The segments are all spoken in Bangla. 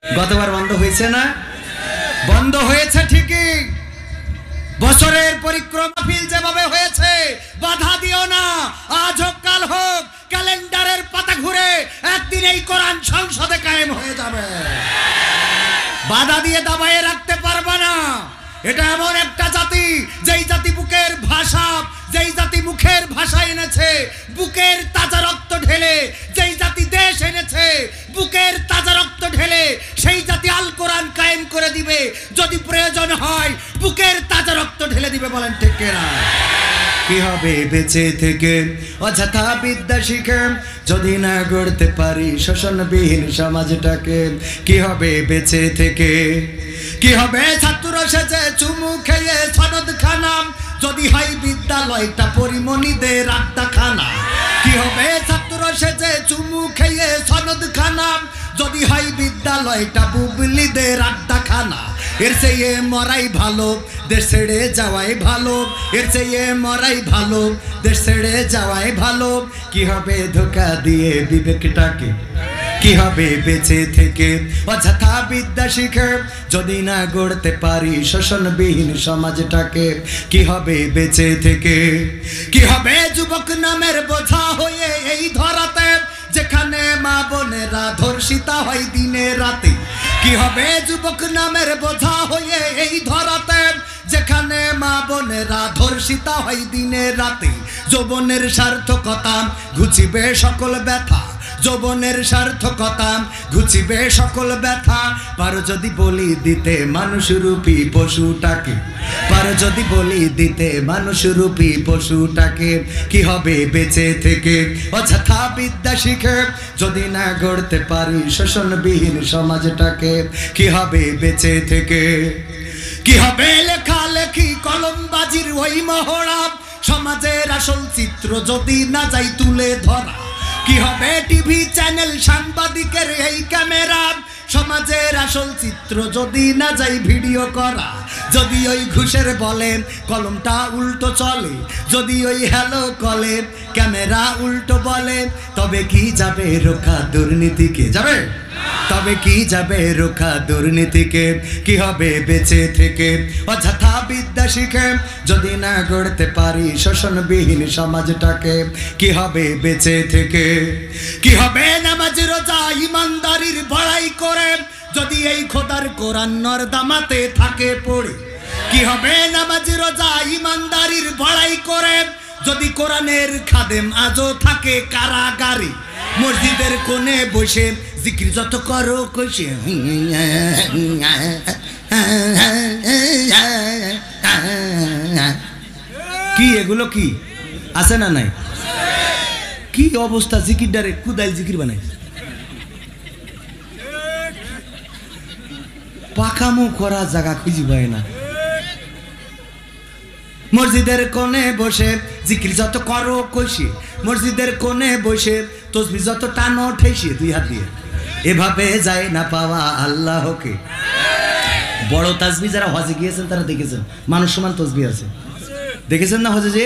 গতবার বন্ধ হয়েছে না? বন্ধ হয়েছে ঠিকই। বছরের পরিক্রমা ফিল যেভাবে হয়েছে, বাধা দিও না। আজ হোক কাল হোক, ক্যালেন্ডারের পাতা ঘুরে একদিন এই কোরআন সংসদে কায়েম হয়ে যাবে। বাধা দিয়ে দাবায়ে রাখতে পারবে না। এটা এমন একটা জাতি, যেই জাতি বুকের ভাষা, যেই জাতি মুখের ভাষা এনেছে, বুকের তাজা রক্ত ঢেলে, যেই জাতি দেশ এনেছে বুকের তাজা রক্ত ঢেলে, সেই জাতি আল কোরআন কায়েম করে দিবে। যদি প্রয়োজন হয় বুকের তাজা রক্ত ঢেলে দিবে। বলেন ঠিক কিনা? কি হবে বেঁচে থেকে অযথা বিদ্যা শিখে, যদি না গড়তে পারি শোষণবিহীন সমাজটাকে? কি হবে বেঁচে থেকে? কি হবে ছাত্র সেজে চুমু খেয়ে সনদ খানা, যদি হয় বিদ্যালয়টা পরিমণিদের আড্ডাখানা? কি হবে ছাত্র সেজে চুমু খেয়ে সনদ খানা, যদি হয় বিদ্যালয়টা বুবলিদের আড্ডাখানা? এর চেয়ে মরাই ভালো, দেশ ছেড়ে যাওয়াই ভালো। এর চেয়ে মরাই ভালো, দেশ ছেড়ে যাওয়াই ভালো। কি হবে ধোঁকা দিয়ে বিবেকটাকে? কি হবে বেঁচে থেকে অযথা বিদ্যা শিখে, যদি না গড়তে পারি শোষণবিহীন সমাজটাকে? কি হবে বেঁচে থেকে? কি হবে যুবক নামের বোঝা হয়ে এই ধরাতে, যেখানে মা বোনেরা ধর্ষিতা হয় দিনে রাতে? কি হবে যুবক নামের বোঝা হয়ে এই ধরাতে, যেখানে মা বোনেরা ধর্ষিতা হয় দিনে রাতে? যৌবনের সার্থকতা ঘুচিবে সকল ব্যথা, যৌবনের সার্থকতা ঘুচিবে সকল ব্যথা। পারো যদি বলি দিতে মানুষরূপী পশুটাকে, পারো যদি বলি দিতে মানুষরূপী পশুটাকে? কি হবে বেঁচে থেকে অযথা বিদ্যা শিখে, যদি না গড়তে পারি শোষণবিহীন সমাজটাকে? কি হবে বেঁচে থেকে? কি হবে লেখালেখি কলমবাজির ওই মহড়া, সমাজের আসল চিত্র যদি না যাই তুলে ধরা? কি হবে টিভি চ্যানেল সাংবাদিকের এই ক্যামেরা, সমাজের আসল চিত্র যদি না যাই ভিডিও করা? যদি ওই ঘুষের বলে কলমটা উল্টো চলে, যদি ওই হ্যালো কলে ক্যামেরা উল্টো বলে, তবে কি যাবে রোখা দুর্নীতিকে? যাবে? তবে কি যাবে রোখা দুর্নীতিকে? কি হবে বেঁচে থেকে অযথা বিদ্যা শিখে, যদি না গড়তে পারি শোষণবিহীন সমাজটাকে? কি হবে বেঁচে থেকে? কি হবে নামাজ রোজা ইমানদারির বড়াই করে, যদি এই খোদার কোরআন নর্দমাতে থাকে পড়ে? কি হবে নামাজ রোজা ইমানদারির বড়াই করে, যদি কোরআনের খাদেম আজও থাকে কারাগারে? মসজিদের কোণে বসে জিকির যত করো কইছে, কি এগুলো কি আছে না নাই? কি অবস্থা! জিকিরটারে কুদাইল জিকির বানাই, পাকামো করা জায়গা খুঁজি পায় না। মসজিদের কোণে বসে জিকির যত করো কইছে, মসজিদের কোণে বসে তসবিহ যত টানো ঠেসে দুই হাত দিয়ে, এভাবে যায় না পাওয়া আল্লাহকে। বড় তাসবিহ যারা হজে গিয়েছেন তারা দেখেছেন, মানুষ সমান তসবিহ আছে, দেখেছেন না? হজে যে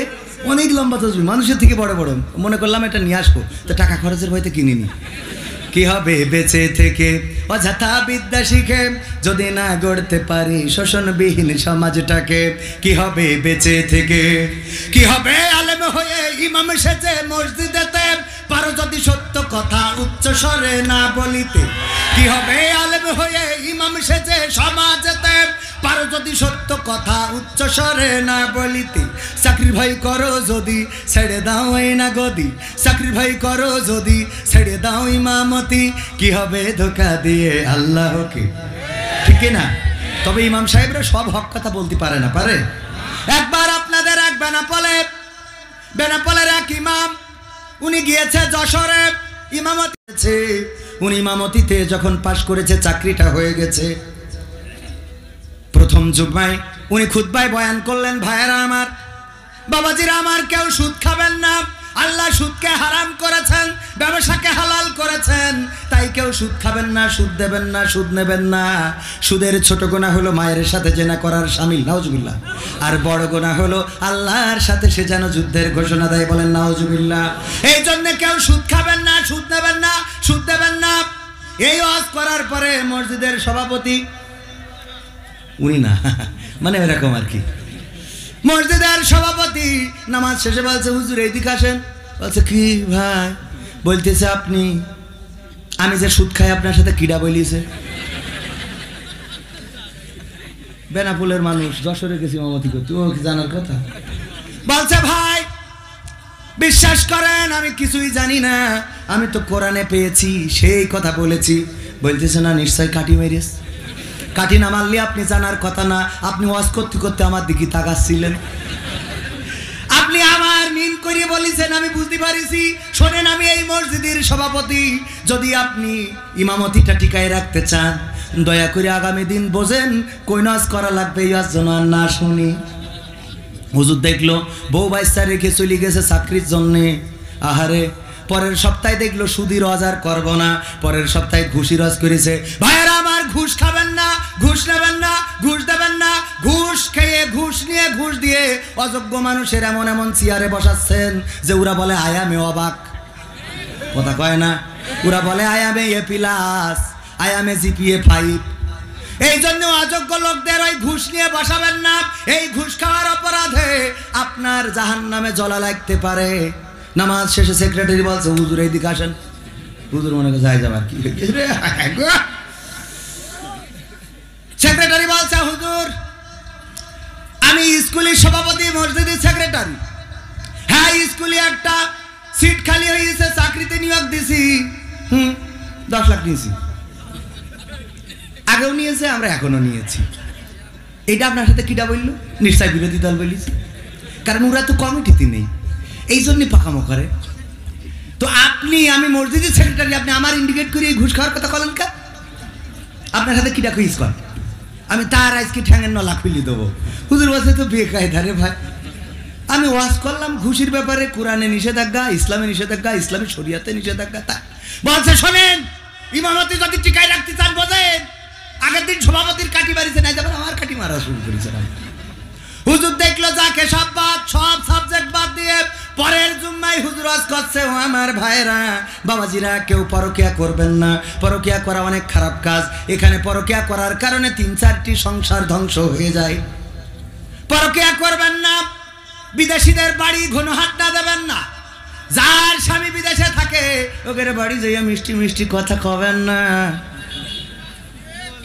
অনেক লম্বা তসবিহ, মানুষের থেকে বড় বড়। মনে করলাম এটা নিয়ে আসবো, তো টাকা খরচের ভয়তে কিনিনি। কি হবে বেঁচে থেকে অযথা বিদ্যা শিখে, যদি না গড়তে পারি শোষণবিহীন সমাজটাকে? কি হবে বেঁচে থেকে? কি হবে আলেম হয়ে ইমাম সেজে মসজিদেতে, পারো যদি সত্য কথা উচ্চ স্বরে না বলিতে? কি হবে আলেম হয়ে ইমাম সেজে সমাজেতে, পারো যদি সত্য কথা উচ্চ স্বরে না বলিতে? চাকরির ভয় করো যদি ছেড়ে দাও এই না গদি, চাকরির ভয় করো যদি ছেড়ে দাও ইমামতি? কি হবে ধোঁকা দিয়ে আল্লাহকে? ঠিক না? তবে ইমাম সাহেবরা সব হক কথা বলতে পারে না, পারে? একবার আপনাদের এক বেনাপোলের এক ইমাম, উনি গিয়েছে যশোরে ইমামতি, উনি ইমামতিতে যখন পাশ করেছে চাকরিটা হয়ে গেছে, প্রথম জুমায় উনি খুতবায় বয়ান করলেন, ভাইয়েরা আমার, বাবাজিরা আমার, কেউ সুদ খাবেন না, আল্লাহ সুদকে হারাম করেছেন, ব্যবসাকে হালাল করেছেন, তাই কেউ সুদ খাবেন না, সুদ দেবেন না, সুদ নেবেন না। সুদের ছোট গুনাহ হলো মায়ের সাথে জেনা করার শামিল, নাউজুবিল্লাহ। আর বড় গুনাহ হলো আল্লাহর সাথে সে যেন যুদ্ধের ঘোষণা দেয়, বলেন নাউজুবিল্লাহ। এই জন্য কেউ সুদ খাবেন না, সুদ নেবেন না, সুদ দেবেন না। এই ওয়াজ করার পরে মসজিদের সভাপতি, উনি না মানে এরকম আর কি, মসজিদের সভাপতি নামাজ শেষে বলছে, হুজুর এইদিকে আসেন। বলছে কি ভাই? বলতেছে আপনি, আমি যে সুদ খাই আপনার সাথে কিডা বলিছে? বেনাপুলের মানুষ, যশোরে গেছি মামতি করতে, ও কি জানার কথা? বলছে ভাই বিশ্বাস করেন আমি কিছুই জানি না, আমি তো কোরআনে পেয়েছি সেই কথা বলেছি। বলতেছে না নিশ্চয় কাটি মেরেছ, কাটি না মারলে আপনি জানার কথা না, আপনি ওয়াজ করতে করতে আমার দিকে তাকাচ্ছিলেন, আপনি আমার মিন করিয়ে বলেছেন, আমি বুঝতে পারিছি। শোনেন আমি এই মসজিদের সভাপতি, যদি আপনি ইমামতিটা টিকায় রাখতে চান দয়া করে আগামী দিন বোঝেন কই নাচ করা লাগবে, ইয়ার জন্য আর না শুনি। হুজুর দেখলো বউ বাচ্চা রেখে চলে গেছে চাকরির জন্যে, আহারে পরের সপ্তাহে দেখলো সুদি রজ আর করবো না, পরের সপ্তাহে ঘুষি রজ করেছে। ভাইয়েরা আমার, ঘুষ খাবেন না, ঘুষ নেবেন না, ঘুষ দেবেন না, ঘুষ খেয়ে ঘুষ নিয়ে ঘুষ দিয়ে অযোগ্য মানুষের এমন এমন চেয়ারে বসাচ্ছেন যে ওরা বলে আয়ামে অবাক, কথা কয় না, ওরা বলে আয়ামে এ প্লাস, আয়ামে জিপিএ 5। এই জন্য অযোগ্য লোকদের ওই ঘুষ নিয়ে বসাবেন না, এই ঘুষ খাওয়ার অপরাধে আপনার জাহান্নামে জ্বলা লাগতে পারে। নামাজ শেষে সেক্রেটারি বলছে, হুজুর এইদিকে আসেন। হুজুর মনে করে যাই যাবার কি, সেক্রেটারি বলছে, হুজুর আমি স্কুলের সভাপতি, মসজিদের সেক্রেটারি, হ্যাঁ স্কুলে একটা সিট খালি হয়েছে, চাকরিতে নিয়োগ দিছি, 10 লাখ নিয়েছি, আগেও নিয়েছে, আমরা এখনো নিয়েছি। এটা আপনার সাথে কিটা বললো? নিশ্চয় বিরোধী দল বলিস, কারণ ওরা তো কমিটিতে নেই, এই জন্যই পাকামো করে। তো আপনি, আমি মসজিদের সেক্রেটারি, আপনি আমার ইন্ডিকেট করে ঘুষ খাওয়ার কথা বলেন কা? আপনার সাথে কিটা কুইজ কর, আমি তার আজকে ঠ্যাঙের নলা খুলি দেবো। হুজুর বলছে তো বেকায়দা রে ভাই, আমি ওয়াজ করলাম ঘুষির ব্যাপারে, কোরআনে নিষেধাজ্ঞা, ইসলামে নিষেধাজ্ঞা, ইসলামী শরিয়াতে নিষেধাজ্ঞা। তা বলছে শোনেন, ইমামতি যদি টিকায় রাখতে চান বোঝেন, আগের দিন সভাপতির কাটি মারিছে, নাই যাবার আমার কাটি মারা শুরু করেছে। হুজুর দেখলো যাকে সব বাদ, সব সাবজেক্ট বাদ দিয়ে পরের জুম্মায় হুজুর ওয়াজ করছে, ও আমার ভাইরা বাবাজিরা, কেউ পরকিয়া করবেন না, পরকিয়া করা অনেক খারাপ কাজ। এখানে পরকিয়া করার কারণে 3-4টি সংসার ধ্বংস হয়ে যায়। পরকিয়া করবেন না, বিদেশিদের বাড়ি ঘন হাতটা দেবেন না, যার স্বামী বিদেশে থাকে ওদের বাড়ি যাইয়া মিষ্টি মিষ্টি কথা কবেন না,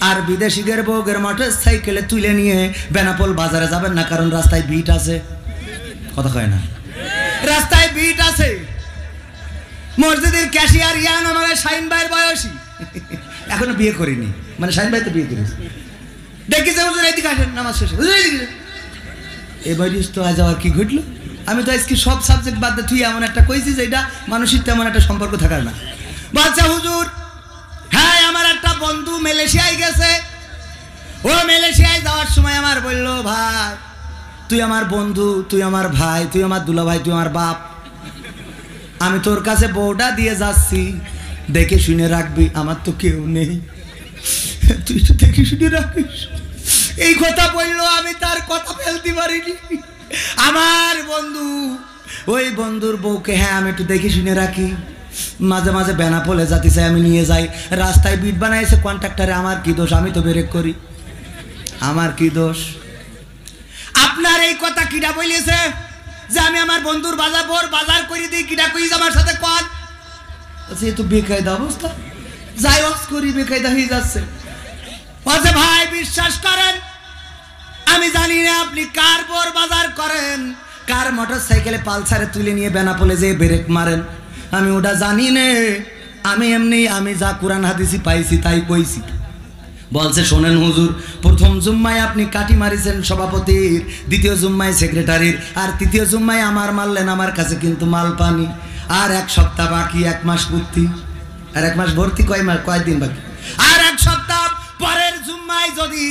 আর বিদেশিদের বউগের মোটর সাইকেলে তুলে নিয়ে বেনাপোল বাজারে যাবেন না, কারণ রাস্তায় বিট আছে, কথা কয় না, রাস্তায় বিট আছে। মসজিদের ক্যাশিয়ার ইয়াং আমাদের শাহিন ভাইয়ের বয়সী, এখনো বিয়ে করিনি, মানে শাহিন ভাই তো বিয়ে করেছে, দেখি যে হুজুর এইদিকে আসেন নামাজ শেষে, হুজুর এইদিকে। এবার তো আজ আবার কি ঘটলো? আমি তো আজকে সব সাবজেক্ট বাদ দিয়ে তুই এমন একটা কইছি যে এটা মানুষের তেমন একটা সম্পর্ক থাকার না। বাচ্চা হুজুর, হ্যাঁ আমার একটা বন্ধু মালয়েশিয়ায় গেছে, ও মালয়েশিয়ায় যাওয়ার সময় আমার বললো, ভাই তুই আমার বন্ধু, তুই আমার ভাই, তুই আমার দুলা ভাই, তুই আমার বাপ, আমি তোর কাছে বউটা দিয়ে যাচ্ছি, দেখে শুনে রাখবি, আমার তো কেউ নেই, তুই তো দেখে শুনে রাখিস। এই কথা বললো, আমি তার কথা ফেলতে পারিনি। আমার বন্ধু, ওই বন্ধুর বউকে হ্যাঁ আমি একটু দেখে শুনে রাখি, মাঝে মাঝে বেনাপোলে যাতে চাই আমি নিয়ে যাই, রাস্তায় বিট বানাইছে কন্ট্রাক্টরে, আমার কি দোষ? আমি তো ব্রেক করি, আমার কি দোষ? আপনার এই কথা কিটা বলেছে যে আমি আমার বন্ধুর বাজার করে দিই, কিটা কইস আমার সাথে কল? এই তো বেকায়দা অবস্থা, যাই ওয়াজ করি বেকায়দা হয়ে যাচ্ছে। বলছে ভাই বিশ্বাস করেন, আমি জানি না আপনি কার বোর বাজার করেন, কার মোটর সাইকেলে পালসারে তুলে নিয়ে বেনাপোলে যে ব্রেক মারেন, আমি ওটা জানি না, আমি এমনি আমি যা কোরআন হাদিসি পাইছি তাই কইছি। বলছে শোনেন হুজুর, প্রথম জুম্মায় আপনি কাটি মারিছেন সভাপতির, দ্বিতীয় জুম্মায় সেক্রেটারির, আর তৃতীয় জুম্মায় আমার মারলেন, আমার কাছে কিন্তু মাল পানি, আর 1 সপ্তাহ বাকি, 1 মাস ভর্তি, আর 1 মাস ভর্তি, কয়দিন বাকি, আর 1 সপ্তাহ পরের জুম্মায় যদি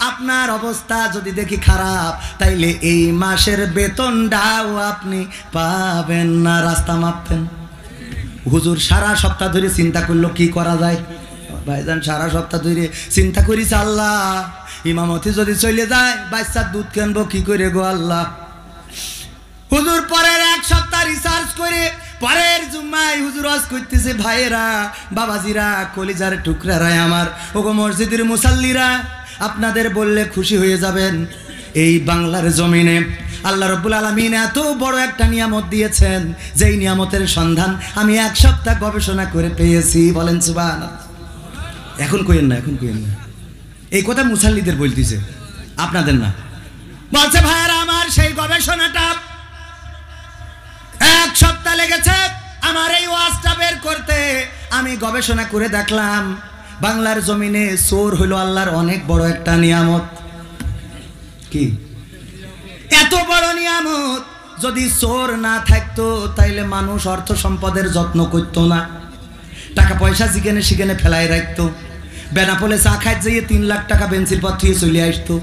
আপনার অবস্থা যদি দেখি খারাপ, তাইলে এই মাসের বেতনটাও আপনি পাবেন না, রাস্তা মাপতেন। হুজুর সারা সপ্তাহ ধরে চিন্তা করলো কি করা যায়। ভাইজান সারা সপ্তাহ ধরে চিন্তা করিস, আল্লাহ ইমামতি যদি চলে যায় বাচ্চার দুধ কিনবো কি করে গো আল্লাহ। হুজুর পরের 1 সপ্তাহ রিসার্চ করে পরের জুম্মায় হুজুর ওয়াজ করতেছে, ভাইয়েরা, বাবাজিরা, কলিজার টুকরারা আমার, ওগো মসজিদের মুসাল্লিরা, আপনাদের বললে খুশি হয়ে যাবেন, এই বাংলার জমিনে আল্লাহ রাব্বুল আলামিন এত বড় একটা নিয়ামত দিয়েছেন, যেই নিয়ামতের সন্ধান আমি 1 সপ্তাহ গবেষণা করে পেয়েছি। বলেন সুবহানাল্লাহ। এখন কইেন না, এখন কইেন না, এই কথা মুসাল্লিদের বলতেছে, আপনাদের না। বলছে ভাইয়েরা আমার, সেই গবেষণাটা 1 সপ্তাহ লেগেছে আমার এই ওয়াজটা বের করতে। আমি গবেষণা করে দেখলাম বাংলার জমিনে চোর হলো আল্লাহর অনেক বড় একটা নিয়ামত। কি এত বড় নিয়ামত, যদি চোর না থাকতো তাইলে মানুষ অর্থ সম্পদের যত্ন করতো না, টাকা পয়সা যেখানে সেখানে ফেলাই রাখতো, বেনাপোলে চা খাইতে যেয়ে 3 লাখ টাকা বেঞ্চির পর থেকে চলে আসতো।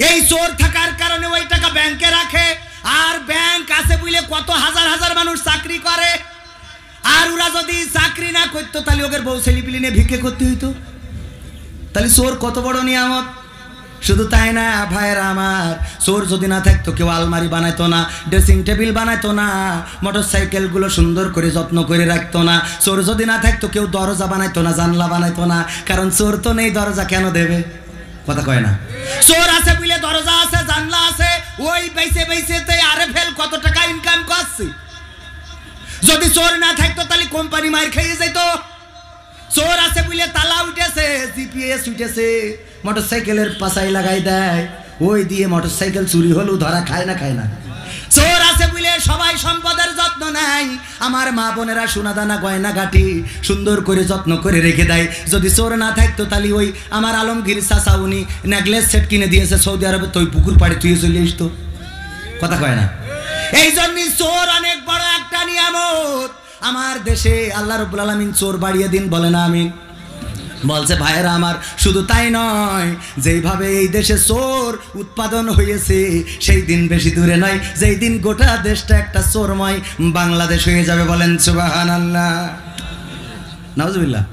এই চোর থাকার কারণে ওই টাকা ব্যাংকে রাখে, আর ব্যাংক আছে বলে কত হাজার হাজার মানুষ চাকরি করে। আর ওরা যদি চাকরি না করতো তাহলে ওদের বউ ছেলেপিলে নিয়ে ভিক্ষে করতে হইতো। তাহলে চোর কত বড় নিয়ামত। শুধু তাই না ভাইয়েরা আমার, চোর যদি না থাকতো কেউ আলমারি বানাইতো না, ড্রেসিং টেবিল বানাইতো না, মোটরসাইকেলগুলো সুন্দর করে যত্ন করে রাখতো না। চোর যদি না থাকতো কেউ দরজা বানাইতো না, জানলা বানাইতো না, কারণ চোর তো নেই, দরজা কেন দেবে? কথা কয় না। চোর আছে বলে দরজা আছে, জানলা আছে, ওই বেঁচে বেঁচেতে আরএফএল কত টাকা ইনকাম করছে। যদি চোর না থাকতো তাহলে কোম্পানি মার খেয়ে যেত। চোর আছে বলে তালা উঠেছে, জিপিএস উঠেছে, মোটরসাইকেলের পাশায় লাগাই দেয়, ওই দিয়ে মোটরসাইকেল চুরি হলেও ধরা খায় না, খায় না। চোর আছে বলে সবাই সম্পদের যত্ন নেয়। আমার মা বোনেরা সোনাদানা গয়না গাটি সুন্দর করে যত্ন করে রেখে দেয়। যদি চোর না থাকতো তাহলে ওই আমার আলমগীর চাচা উনি নেকলেস সেট কিনে দিয়েছে সৌদি আরবে, তো ওই পুকুর পাড়ে তুই চলে আসতো। কথা কয় না। এই জন্যই চোর অনেক বড় একটা নিয়ামত আমার দেশে। আল্লাহ রাব্বুল আলামিন চোর বাড়িয়ে দিন, বলে না আমিন। বলছে ভাইয়েরা আমার, শুধু তাই নয়, যেইভাবে এই দেশে চোর উৎপাদন হয়েছে সেই দিন বেশি দূরে নয় যেই দিন গোটা দেশটা একটা চোরময় বাংলাদেশ হয়ে যাবে। বলেন সুবহানাল্লাহ, নাউজুবিল্লাহ।